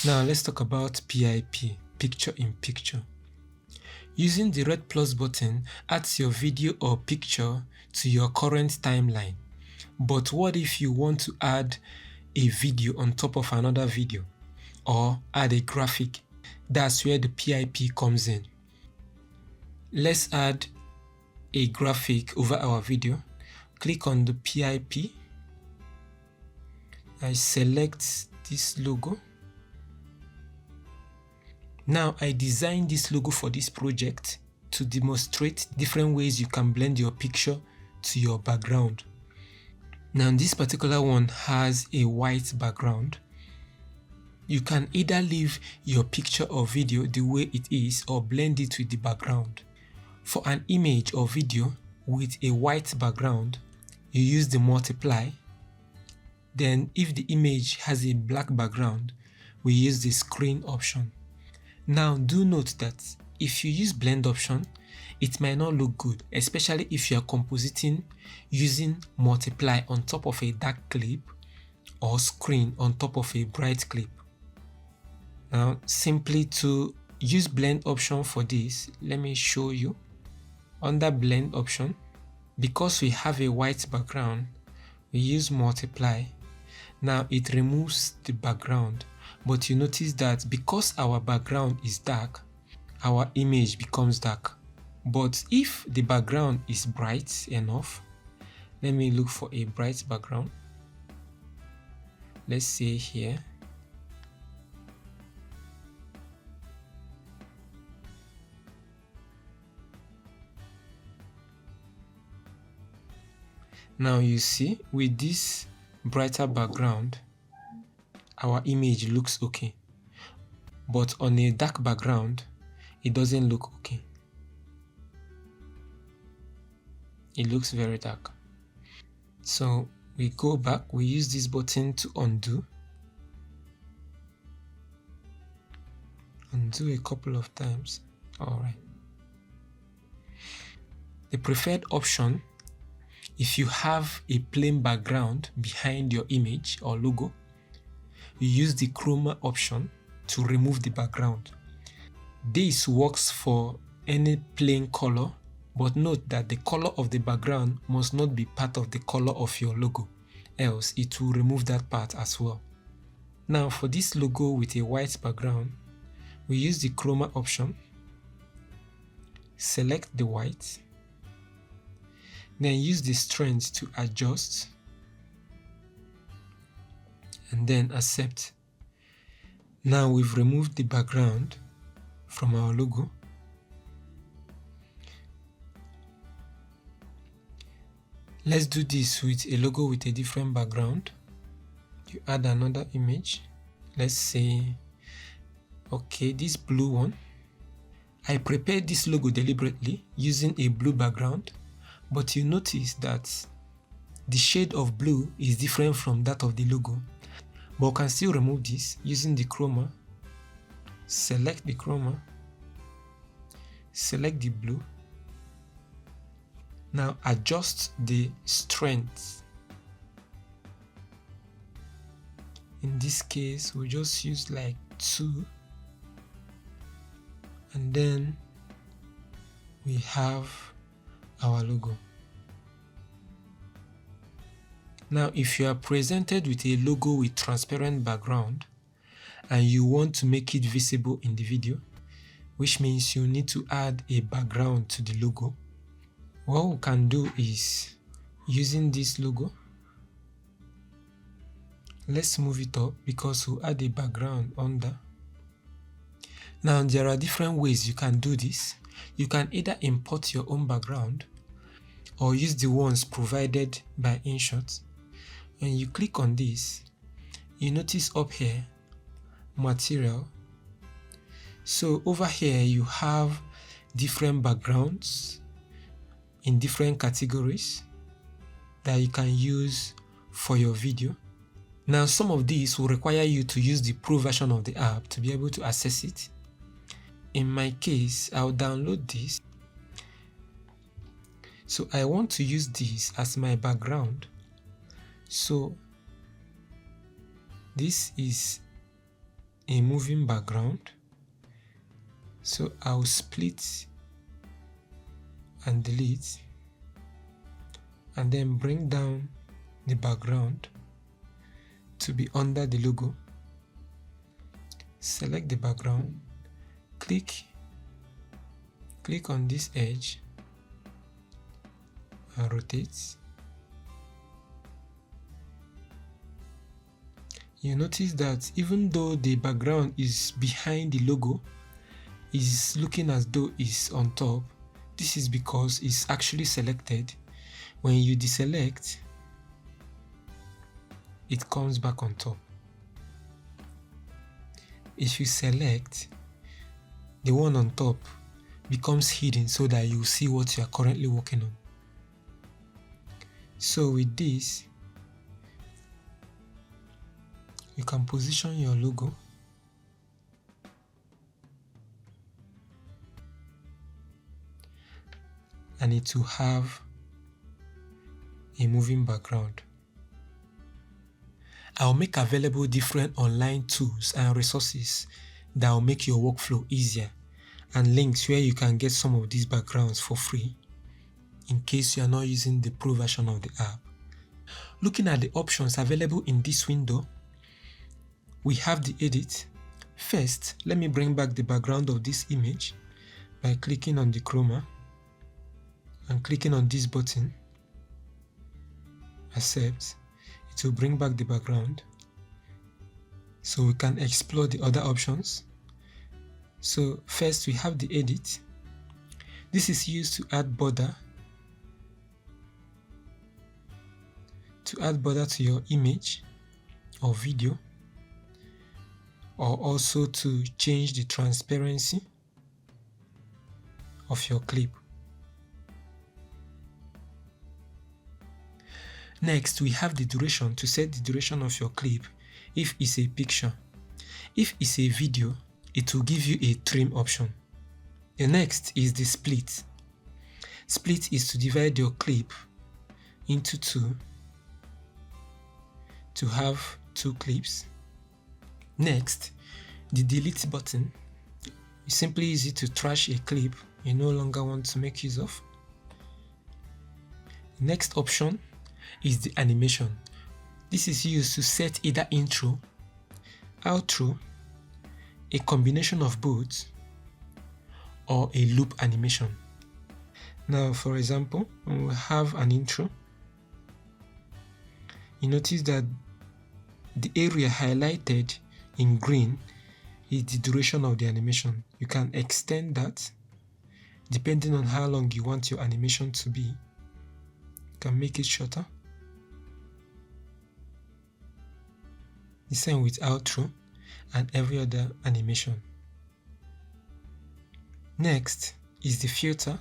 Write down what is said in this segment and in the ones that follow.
Now let's talk about PiP, picture in picture. Using the red plus button adds your video or picture to your current timeline. But what if you want to add a video on top of another video or add a graphic? That's where the PiP comes in. Let's add a graphic over our video. Click on the PiP. I select this logo. Now I designed this logo for this project to demonstrate different ways you can blend your picture to your background. Now this particular one has a white background. You can either leave your picture or video the way it is or blend it with the background. For an image or video with a white background, you use the multiply. Then if the image has a black background, we use the screen option. Now do note that if you use blend option, it might not look good, especially if you are compositing using multiply on top of a dark clip or screen on top of a bright clip. Now simply to use blend option for this, let me show you. Under blend option, because we have a white background, we use multiply. Now it removes the background. But you notice that because our background is dark, our image becomes dark. But if the background is bright enough, let me look for a bright background. Let's say here. Now you see, with this brighter background, our image looks okay, but on a dark background, it doesn't look okay. It looks very dark. So we go back, we use this button to undo. Undo a couple of times. All right. The preferred option, if you have a plain background behind your image or logo, you use the chroma option to remove the background. This works for any plain color, but note that the color of the background must not be part of the color of your logo, else it will remove that part as well. Now for this logo with a white background, we use the chroma option, select the white, then use the strength to adjust, and then accept. Now we've removed the background from our logo. Let's do this with a logo with a different background. You add another image. Let's say, okay, this blue one. I prepared this logo deliberately using a blue background, but you notice that the shade of blue is different from that of the logo. But we can still remove this using the chroma. Select the chroma, select the blue. Now adjust the strength. In this case, we just use like 2, and then we have our logo. Now, if you are presented with a logo with transparent background and you want to make it visible in the video, which means you need to add a background to the logo, what we can do is, using this logo, let's move it up because we'll add a background under. Now, there are different ways you can do this. You can either import your own background or use the ones provided by InShot. When you click on this, you notice up here, material. So over here, you have different backgrounds in different categories that you can use for your video. Now, some of these will require you to use the pro version of the app to be able to access it. In my case, I'll download this. So I want to use this as my background. So this is a moving background. So I'll split and delete, and then bring down the background to be under the logo. Select the background, click on this edge and rotate. You notice that even though the background is behind the logo, is looking as though it's on top. This is because it's actually selected. When you deselect, it comes back on top. If you select, the one on top becomes hidden so that you see what you are currently working on. So with this, you can position your logo and it will have a moving background. I'll make available different online tools and resources that will make your workflow easier, and links where you can get some of these backgrounds for free in case you are not using the pro version of the app. Looking at the options available in this window, we have the edit. First, let me bring back the background of this image by clicking on the chroma and clicking on this button, accept. It will bring back the background so we can explore the other options. So first we have the edit. This is used to add border to your image or video, or also to change the transparency of your clip. Next, we have the duration to set the duration of your clip if it's a picture. If it's a video, it will give you a trim option. The next is the split. Split is to divide your clip into two to have two clips. Next, the delete button. You simply use it to trash a clip you no longer want to make use of. The next option is the animation. This is used to set either intro, outro, a combination of both, or a loop animation. Now, for example, when we have an intro, you notice that the area highlighted in green is the duration of the animation. You can extend that depending on how long you want your animation to be. You can make it shorter. The same with outro and every other animation. Next is the filter.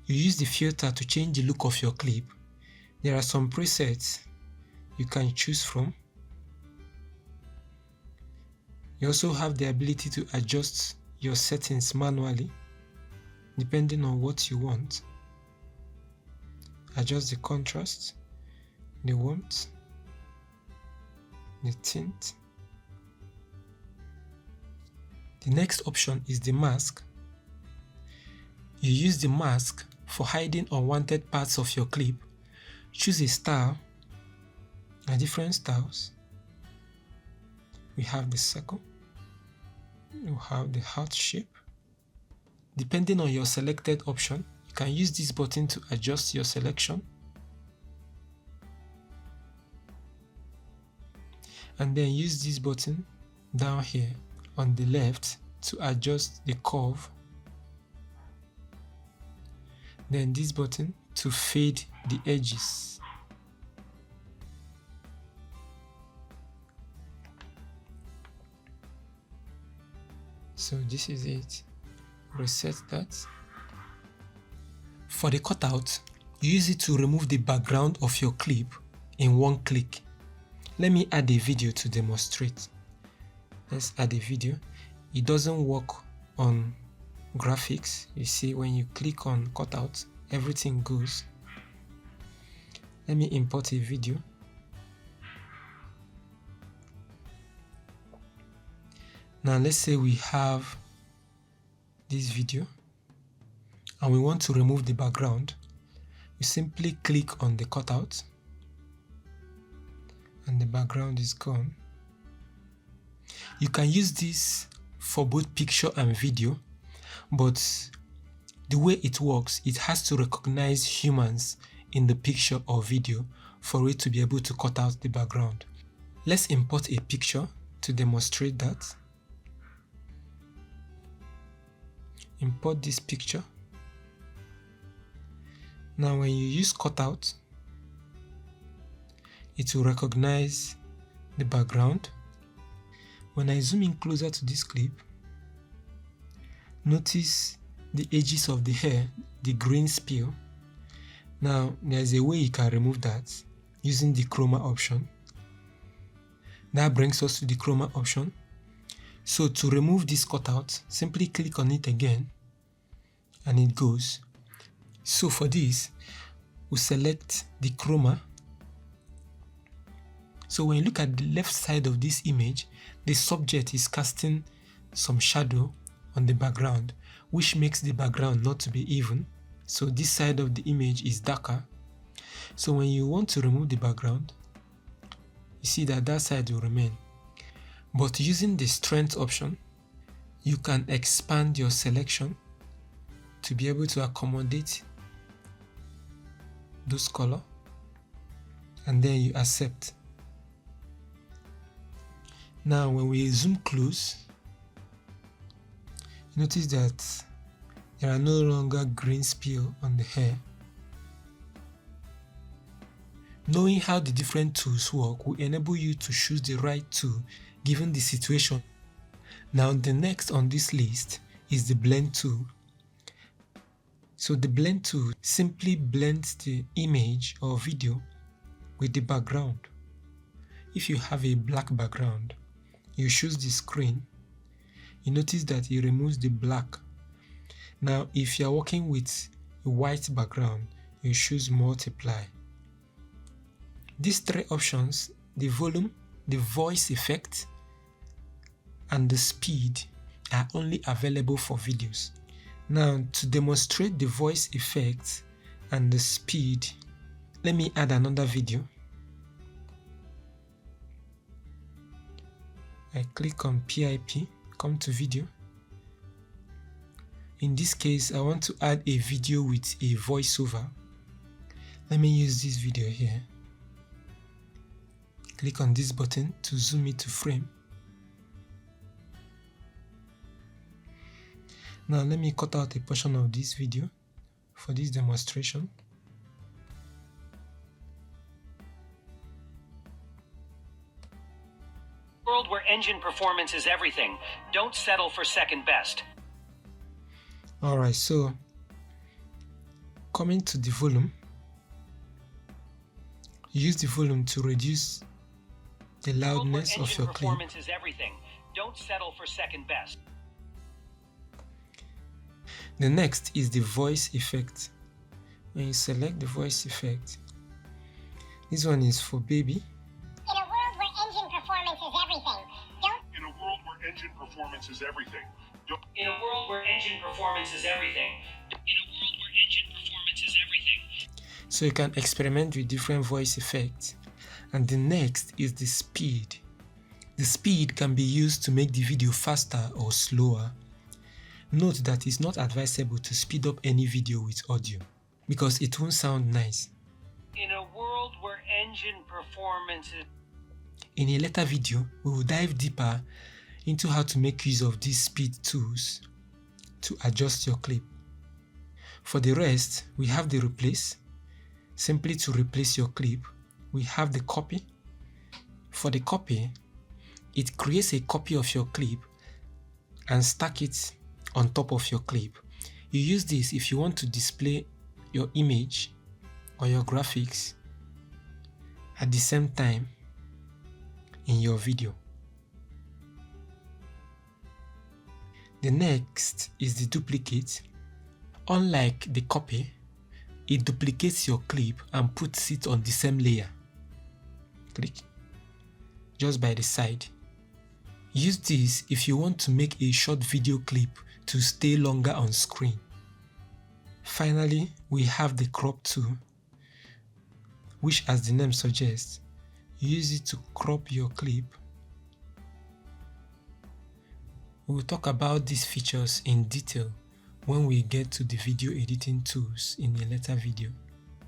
You use the filter to change the look of your clip. There are some presets you can choose from. You also have the ability to adjust your settings manually depending on what you want. Adjust the contrast, the warmth, the tint. The next option is the mask. You use the mask for hiding unwanted parts of your clip. Choose a style and different styles. We have the circle. You have the heart shape. Depending on your selected option, you can use this button to adjust your selection. And then use this button down here on the left to adjust the curve. Then this button to fade the edges. So this is it. Reset that. For the cutout, use it to remove the background of your clip in one click. Let me add a video to demonstrate. Let's add a video. It doesn't work on graphics. You see, when you click on cutout, everything goes. Let me import a video. Now let's say we have this video and we want to remove the background. We simply click on the cutout and the background is gone. You can use this for both picture and video, but the way it works, it has to recognize humans in the picture or video for it to be able to cut out the background. Let's import a picture to demonstrate that. Import this picture. Now when you use cutout, it will recognize the background. When I zoom in closer to this clip, notice the edges of the hair, the green spill. Now there's a way you can remove that using the chroma option. That brings us to the chroma option. So to remove this cutout, simply click on it again and it goes. So for this, we select the chroma. So when you look at the left side of this image, the subject is casting some shadow on the background, which makes the background not to be even. So this side of the image is darker. So when you want to remove the background, you see that that side will remain. But using the strength option, you can expand your selection to be able to accommodate those colors, and then you accept. Now when we zoom close, notice that there are no longer green spill on the hair. Knowing how the different tools work will enable you to choose the right tool given the situation. Now the next on this list is the blend tool. So the blend tool simply blends the image or video with the background. If you have a black background, you choose the screen, you notice that it removes the black. Now if you are working with a white background, you choose multiply. These three options, the volume, the voice effect, and the speed, are only available for videos. Now to demonstrate the voice effect and the speed, let me add another video. I click on PiP, come to video. In this case, I want to add a video with a voiceover. Let me use this video here. Click on this button to zoom it to frame. Now let me cut out a portion of this video for this demonstration. World where engine performance is everything. Don't settle for second best. Alright, so coming to the volume, use the volume to reduce the loudness of your clip. Performance is everything. Don't settle for second best. The next is the voice effect. When you select the voice effect, this one is for baby. In a world where engine performance is everything, In a world where engine performance is everything. In a world where engine performance is everything. In a world where engine performance is everything. So you can experiment with different voice effects. And the next is the speed. The speed can be used to make the video faster or slower. Note that it's not advisable to speed up any video with audio because it won't sound nice. In a world where engine performance is... In a later video, we will dive deeper into how to make use of these speed tools to adjust your clip. For the rest, we have the replace. Simply to replace your clip, we have the copy. For the copy, it creates a copy of your clip and stack it on top of your clip. You use this if you want to display your image or your graphics at the same time in your video. The next is the duplicate. Unlike the copy, it duplicates your clip and puts it on the same layer. Click just by the side. Use this if you want to make a short video clip to stay longer on screen. Finally, we have the crop tool, which, as the name suggests, use it to crop your clip. We'll talk about these features in detail when we get to the video editing tools in a later video.